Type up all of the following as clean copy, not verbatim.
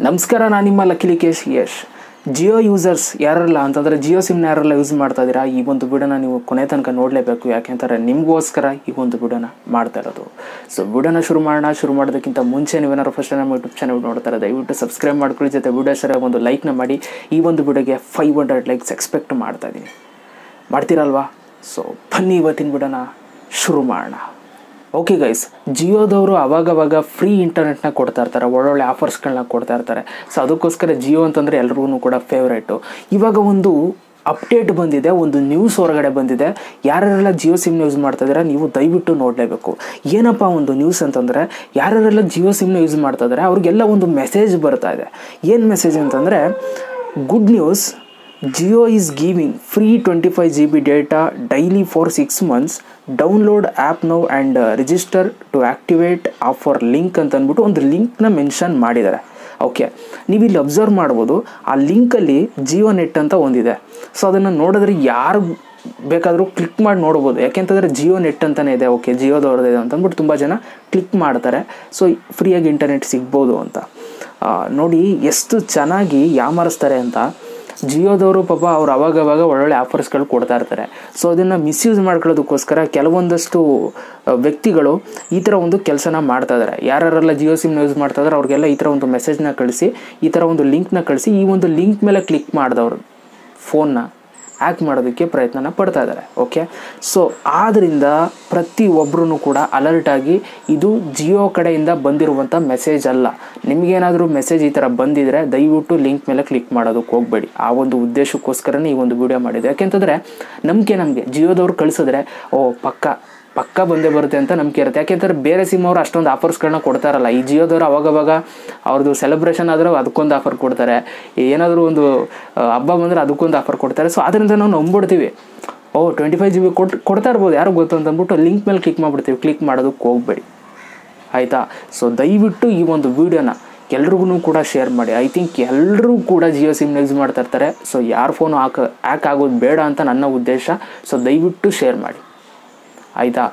ನಮಸ್ಕಾರ, ನಾನು ನಿಮ್ಮ ಲಕ್ಕೀಶ್ ಯಶ್. ಜಿಯೋ ಯೂಸರ್ಸ್ ಯಾರಲ್ಲ ಅಂತಂದರೆ ಜಿಯೋ ಸಿಮ್ನ ಯಾರೆಲ್ಲ ಯೂಸ್ ಮಾಡ್ತಾ ಇದ್ದೀರಾ, ಈ ಒಂದು ವಿಡಿಯೋನ ನೀವು ಕೊನೆ ತನಕ ನೋಡಲೇಬೇಕು. ಯಾಕೆಂತಾರೆ ನಿಮಗೋಸ್ಕರ ಈ ಒಂದು ವಿಡಿಯೋನ ಮಾಡ್ತಾ ಇರೋದು. ಸೊ ವಿಡಿಯೋನ ಶುರು ಮಾಡೋದಕ್ಕಿಂತ ಮುಂಚೆ ನೀವೇನಾದ್ರು ಫಸ್ಟ್ ನಮ್ಮ ಯೂಟ್ಯೂಬ್ ಚಾನಲ್ ನೋಡ್ತಾರೆ ದಯವಿಟ್ಟು ಸಬ್ಸ್ಕ್ರೈಬ್ ಮಾಡ್ಕೊಳ್ಳಿ. ಜೊತೆ ವಿಡಿಯೋ ಸರಿಯಾಗಿ ಒಂದು ಲೈಕ್ನ ಮಾಡಿ. ಈ ಒಂದು ವಿಡಿಯೋಗೆ 500 ಲೈಕ್ಸ್ ಎಕ್ಸ್ಪೆಕ್ಟ್ ಮಾಡ್ತಾ ಇದ್ದೀನಿ. ಮಾಡ್ತೀರಲ್ವಾ? ಸೊ ಬನ್ನಿ ಇವತ್ತಿನ ವಿಡಿಯೋನ ಶುರು ಮಾಡೋಣ. ಓಕೆ ಗೈಸ್, ಜಿಯೋದವರು ಅವಾಗವಾಗ ಫ್ರೀ ಇಂಟರ್ನೆಟ್ನ ಕೊಡ್ತಾ ಇರ್ತಾರೆ, ಒಳ್ಳೊಳ್ಳೆ ಆಫರ್ಸ್ಗಳನ್ನ ಕೊಡ್ತಾ ಇರ್ತಾರೆ. ಸೊ ಅದಕ್ಕೋಸ್ಕರ ಜಿಯೋ ಅಂತಂದರೆ ಎಲ್ರಿಗೂ ಕೂಡ ಫೇವ್ರೇಟು. ಇವಾಗ ಒಂದು ಅಪ್ಡೇಟ್ ಬಂದಿದೆ, ಒಂದು ನ್ಯೂಸ್ ಹೊರಗಡೆ ಬಂದಿದೆ. ಯಾರ್ಯಾರೆಲ್ಲ ಜಿಯೋ ಸಿಮ್ನ ಯೂಸ್ ಮಾಡ್ತಾ ಇದ್ದಾರೆ ನೀವು ದಯವಿಟ್ಟು ನೋಡಲೇಬೇಕು. ಏನಪ್ಪ ಒಂದು ನ್ಯೂಸ್ ಅಂತಂದರೆ, ಯಾರ್ಯಾರೆಲ್ಲ ಜಿಯೋ ಸಿಮ್ನ ಯೂಸ್ ಮಾಡ್ತಾ ಇದ್ದಾರೆ ಅವ್ರಿಗೆಲ್ಲ ಒಂದು ಮೆಸೇಜ್ ಬರ್ತಾ ಇದೆ. ಏನು ಮೆಸೇಜ್ ಅಂತಂದರೆ, good news, Jio is giving free 25 GB data daily for 6 months. Download app now and register to activate offer link ಅಂತ ಅಂದ್ಬಿಟ್ಟು ಒಂದು ಲಿಂಕ್ನ ಮೆನ್ಷನ್ ಮಾಡಿದ್ದಾರೆ. ಓಕೆ, ನೀವು ಇಲ್ಲಿ ಅಬ್ಸರ್ವ್ ಮಾಡ್ಬೋದು, ಆ ಲಿಂಕಲ್ಲಿ ಜಿಯೋ ನೆಟ್ ಅಂತ ಒಂದಿದೆ. ಸೊ ಅದನ್ನು ನೋಡಿದ್ರೆ ಯಾರು ಬೇಕಾದರೂ ಕ್ಲಿಕ್ ಮಾಡಿ ನೋಡ್ಬೋದು. ಯಾಕೆಂತಂದರೆ ಜಿಯೋ ನೆಟ್ ಅಂತಲೇ ಇದೆ, ಓಕೆ ಜಿಯೋದವ್ರದ್ದು ಇದೆ ಅಂತ ಅಂದ್ಬಿಟ್ಟು ತುಂಬ ಜನ ಕ್ಲಿಕ್ ಮಾಡ್ತಾರೆ. ಸೊ ಫ್ರೀಯಾಗಿ ಇಂಟರ್ನೆಟ್ ಸಿಗ್ಬೋದು ಅಂತ ನೋಡಿ ಎಷ್ಟು ಚೆನ್ನಾಗಿ ಯಾಮಾರಿಸ್ತಾರೆ ಅಂತ. ಜಿಯೋದವರು ಪಾಪ ಅವ್ರು ಅವಾಗವಾಗ ಒಳ್ಳೊಳ್ಳೆ ಆಫರ್ಸ್ಗಳು ಕೊಡ್ತಾ ಇರ್ತಾರೆ. ಸೊ ಅದನ್ನು ಮಿಸ್ಯೂಸ್ ಮಾಡ್ಕೊಳ್ಳೋದಕ್ಕೋಸ್ಕರ ಕೆಲವೊಂದಷ್ಟು ವ್ಯಕ್ತಿಗಳು ಈ ಥರ ಒಂದು ಕೆಲಸನ ಮಾಡ್ತಾ ಇದ್ದಾರೆ. ಯಾರೆಲ್ಲ ಜಿಯೋ ಸಿಮ್ನ ಯೂಸ್ ಮಾಡ್ತಾ ಇದ್ದಾರೆ ಅವ್ರಿಗೆಲ್ಲ ಈ ಥರ ಒಂದು ಮೆಸೇಜ್ನ ಕಳಿಸಿ, ಈ ಥರ ಒಂದು ಲಿಂಕ್ನ ಕಳಿಸಿ, ಈ ಒಂದು ಲಿಂಕ್ ಮೇಲೆ ಕ್ಲಿಕ್ ಮಾಡಿದವರು ಫೋನ್ನ ಹ್ಯಾಕ್ ಮಾಡೋದಕ್ಕೆ ಪ್ರಯತ್ನನ ಪಡ್ತಾ ಇದ್ದಾರೆ. ಓಕೆ, ಸೊ ಆದ್ದರಿಂದ ಪ್ರತಿಯೊಬ್ಬರೂ ಕೂಡ ಅಲರ್ಟಾಗಿ, ಇದು ಜಿಯೋ ಕಡೆಯಿಂದ ಬಂದಿರುವಂಥ ಮೆಸೇಜ್ ಅಲ್ಲ. ನಿಮಗೇನಾದರೂ ಮೆಸೇಜ್ ಈ ಥರ ಬಂದಿದ್ರೆ ದಯವಿಟ್ಟು ಲಿಂಕ್ ಮೇಲೆ ಕ್ಲಿಕ್ ಮಾಡೋದಕ್ಕೆ ಹೋಗಬೇಡಿ. ಆ ಒಂದು ಉದ್ದೇಶಕ್ಕೋಸ್ಕರನೇ ಈ ಒಂದು ವಿಡಿಯೋ ಮಾಡಿದೆ. ಯಾಕೆಂತಂದರೆ ನಮಗೆ ಜಿಯೋದವ್ರು ಕಳಿಸಿದ್ರೆ ಪಕ್ಕ ಬಂದೇ ಬರುತ್ತೆ ಅಂತ ನಂಬಿಕೆ ಇರುತ್ತೆ. ಯಾಕೆಂದರೆ ಬೇರೆ ಸಿಮ್ ಅವರು ಅಷ್ಟೊಂದು ಆಫರ್ಸ್ಗಳನ್ನ ಕೊಡ್ತಾರಲ್ಲ. ಈ ಜಿಯೋದವರು ಅವಾಗವಾಗ ಅವ್ರದ್ದು ಸೆಲೆಬ್ರೇಷನ್ ಆದರೂ ಅದಕ್ಕೊಂದು ಆಫರ್ ಕೊಡ್ತಾರೆ, ಏನಾದರೂ ಒಂದು ಹಬ್ಬ ಬಂದರೆ ಅದಕ್ಕೊಂದು ಆಫರ್ ಕೊಡ್ತಾರೆ. ಸೊ ಅದರಿಂದ ನಾವು ನಂಬಿಡ್ತೀವಿ, 25 GB ಕೊಡ್ತಾ ಇರ್ಬೋದು, ಯಾರು ಗೊತ್ತು ಅಂತ ಅಂದ್ಬಿಟ್ಟು ಲಿಂಕ್ ಮೇಲೆ ಕ್ಲಿಕ್ ಮಾಡಿಬಿಡ್ತೀವಿ. ಕ್ಲಿಕ್ ಮಾಡೋದಕ್ಕೆ ಹೋಗಬೇಡಿ, ಆಯಿತಾ? ಸೊ ದಯವಿಟ್ಟು ಈ ಒಂದು ವಿಡಿಯೋನ ಎಲ್ರಿಗೂ ಕೂಡ ಶೇರ್ ಮಾಡಿ. ಐ ಥಿಂಕ್ ಎಲ್ಲರೂ ಕೂಡ ಜಿಯೋ ಸಿಮ್ನ ಯೂಸ್ ಮಾಡ್ತಾ ಇರ್ತಾರೆ. ಸೊ ಯಾರ ಫೋನು ಹ್ಯಾಕ್ ಆಗೋದು ಬೇಡ ಅಂತ ನನ್ನ ಉದ್ದೇಶ. ಸೊ ದಯವಿಟ್ಟು ಶೇರ್ ಮಾಡಿ, ಆಯಿತಾ?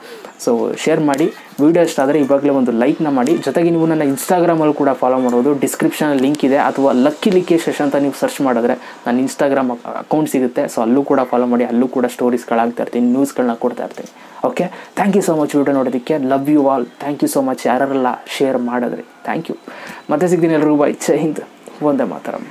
ಸೊ ಶೇರ್ ಮಾಡಿ. ವಿಡಿಯೋ ಇಷ್ಟ ಆದರೆ ಇವಾಗಲೇ ಒಂದು ಲೈಕ್ನ ಮಾಡಿ. ಜೊತೆಗೆ ನೀವು ನನ್ನ ಇನ್ಸ್ಟಾಗ್ರಾಮಲ್ಲಿ ಕೂಡ ಫಾಲೋ ಮಾಡ್ಬೋದು. ಡಿಸ್ಕ್ರಿಪ್ಷನಲ್ಲಿ ಲಿಂಕ್ ಇದೆ, ಅಥವಾ ಲಕ್ಕೀಶ್ ಅಂತ ನೀವು ಸರ್ಚ್ ಮಾಡಿದ್ರೆ ನನ್ನ ಇನ್ಸ್ಟಾಗ್ರಾಮ್ ಅಕೌಂಟ್ ಸಿಗುತ್ತೆ. ಸೊ ಅಲ್ಲೂ ಕೂಡ ಫಾಲೋ ಮಾಡಿ, ಅಲ್ಲೂ ಕೂಡ ಸ್ಟೋರೀಸ್ಗಳಾಗ್ತಾ ಇರ್ತೀನಿ, ನ್ಯೂಸ್ಗಳನ್ನ ಕೊಡ್ತಾ ಇರ್ತೀನಿ. Okay, thank you so much video ನೋಡೋದಕ್ಕೆ. Love you all. Thank you so much ಯಾರೆಲ್ಲ ಶೇರ್ ಮಾಡಿದ್ರಿ, ಥ್ಯಾಂಕ್ ಯು. ಮತ್ತೆ ಸಿಗ್ತೀನಿ ಎಲ್ರಿಗೂ. ಬೈ. ಜೈ ಹಿಂದ್, ವಂದೇ ಮಾತರಂ.